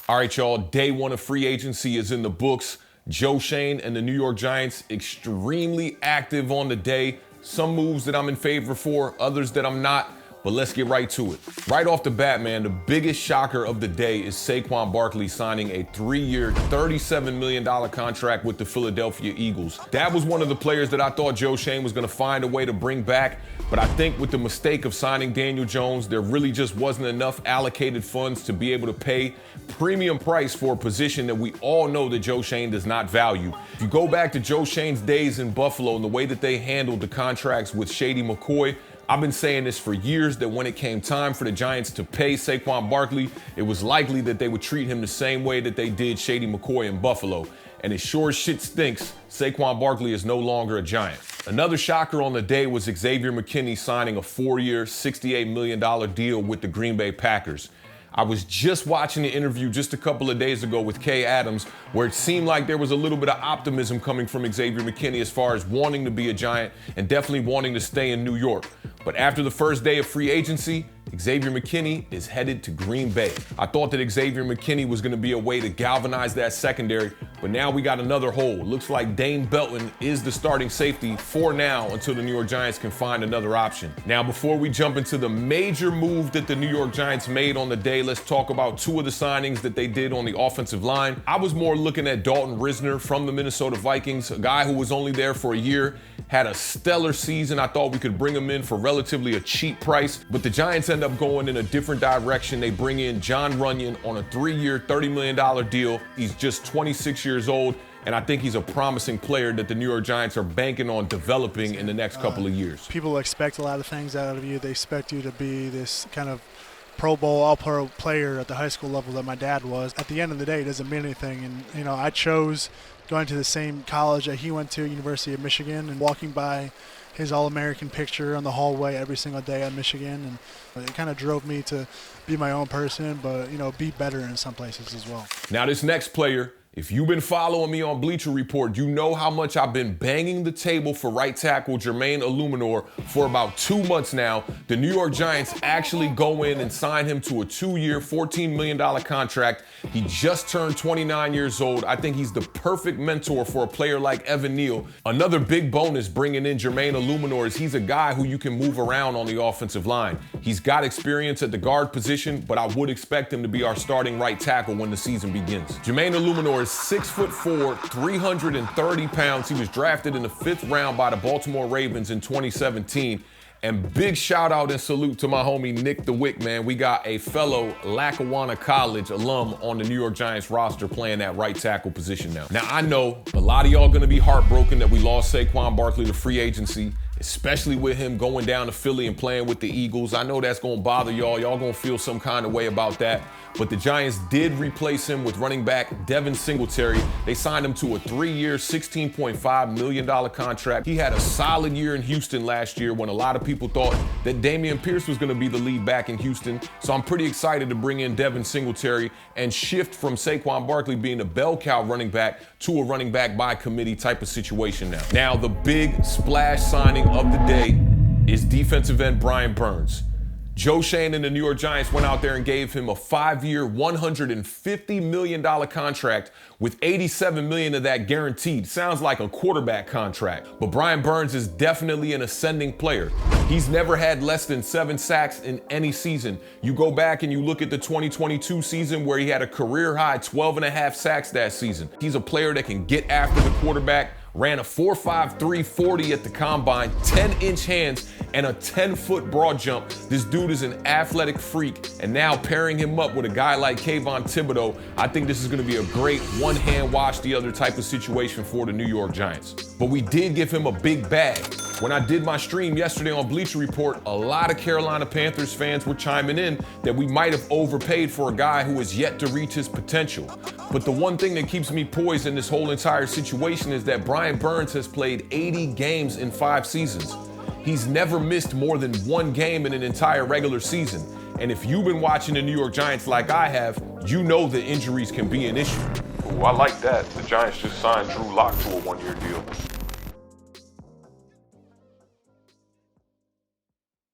All right, y'all, day one of free agency is in the books. Schoen and the New York Giants extremely active on the day. Some moves that I'm in favor for, others that I'm not. But let's get right to it. Right off the bat, man, the biggest shocker of the day is Saquon Barkley signing a 3-year, $37 million contract with the Philadelphia Eagles. That was one of the players that I thought Schoen was going to find a way to bring back. But I think with the mistake of signing Daniel Jones, there really just wasn't enough allocated funds to be able to pay premium price for a position that we all know that Schoen does not value. If you go back to Schoen's days in Buffalo and the way that they handled the contracts with Shady McCoy, I've been saying this for years, that when it came time for the Giants to pay Saquon Barkley, it was likely that they would treat him the same way that they did Shady McCoy in Buffalo. And as sure as shit stinks, Saquon Barkley is no longer a Giant. Another shocker on the day was Xavier McKinna signing a 4-year, $68 million deal with the Green Bay Packers. I was just watching the interview just a couple of days ago with Kay Adams, where it seemed like there was a little bit of optimism coming from Xavier McKinna as far as wanting to be a Giant and definitely wanting to stay in New York. But after the first day of free agency, Xavier McKinna is headed to Green Bay. I thought that Xavier McKinna was going to be a way to galvanize that secondary, but now we got another hole. Looks like Dane Belton is the starting safety for now until the New York Giants can find another option. Now, before we jump into the major move that the New York Giants made on the day, let's talk about two of the signings that they did on the offensive line. I was more looking at Dalton Risner from the Minnesota Vikings, a guy who was only there for a year, had a stellar season. I thought we could bring him in for relatively a cheap price, but the Giants end up going in a different direction. They bring in John Runyon on a 3-year, $30 million deal. He's just 26 years old, and I think he's a promising player that the New York Giants are banking on developing in the next couple of years. People expect a lot of things out of you. They expect you to be this kind of Pro Bowl, all-pro player at the high school level that my dad was. At the end of the day, it doesn't mean anything. And, you know, I chose going to the same college that he went to, University of Michigan, and walking by his All-American picture on the hallway every single day at Michigan. And it kind of drove me to be my own person, but, you know, be better in some places as well. Now, this next player, if you've been following me on Bleacher Report, you know how much I've been banging the table for right tackle Germaine Alipour for about 2 months now. The New York Giants actually go in and sign him to a 2-year, $14 million contract. He just turned 29 years old. I think he's the perfect mentor for a player like Evan Neal. Another big bonus bringing in Germaine Alipour is he's a guy who you can move around on the offensive line. He's got experience at the guard position, but I would expect him to be our starting right tackle when the season begins. Germaine Alipour is 6'4", 330 pounds. He was drafted in the 5th round by the Baltimore Ravens in 2017. And big shout out and salute to my homie Nick the Wick, man. We got a fellow Lackawanna College alum on the New York Giants roster playing that right tackle position now. Now, I know a lot of y'all gonna be heartbroken that we lost Saquon Barkley to free agency, especially with him going down to Philly and playing with the Eagles. I know that's gonna bother y'all. Y'all gonna feel some kind of way about that. But the Giants did replace him with running back Devin Singletary. They signed him to a 3-year, $16.5 million contract. He had a solid year in Houston last year when a lot of people thought that Dameon Pierce was gonna be the lead back in Houston. So I'm pretty excited to bring in Devin Singletary and shift from Saquon Barkley being a bell cow running back to a running back by committee type of situation now. Now, the big splash signing of the day is defensive end Brian Burns. Schoen and the New York Giants went out there and gave him a 5-year, $150 million contract with $87 million of that guaranteed. Sounds like a quarterback contract, but Brian Burns is definitely an ascending player. He's never had less than 7 sacks in any season. You go back and you look at the 2022 season where he had a career high 12.5 sacks that season. He's a player that can get after the quarterback, ran a 4.53 40 at the combine, 10-inch hands, and a 10-foot broad jump. This dude is an athletic freak, and now pairing him up with a guy like Kayvon Thibodeau, I think this is going to be a great one-hand wash the other type of situation for the New York Giants. But we did give him a big bag. When I did my stream yesterday on Bleacher Report, a lot of Carolina Panthers fans were chiming in that we might have overpaid for a guy who is yet to reach his potential. But the one thing that keeps me poised in this whole entire situation is that Brian Burns has played 80 games in 5 seasons. He's never missed more than 1 game in an entire regular season. And if you've been watching the New York Giants like I have, you know that injuries can be an issue. Ooh, I like that. The Giants just signed Drew Lock to a 1-year deal.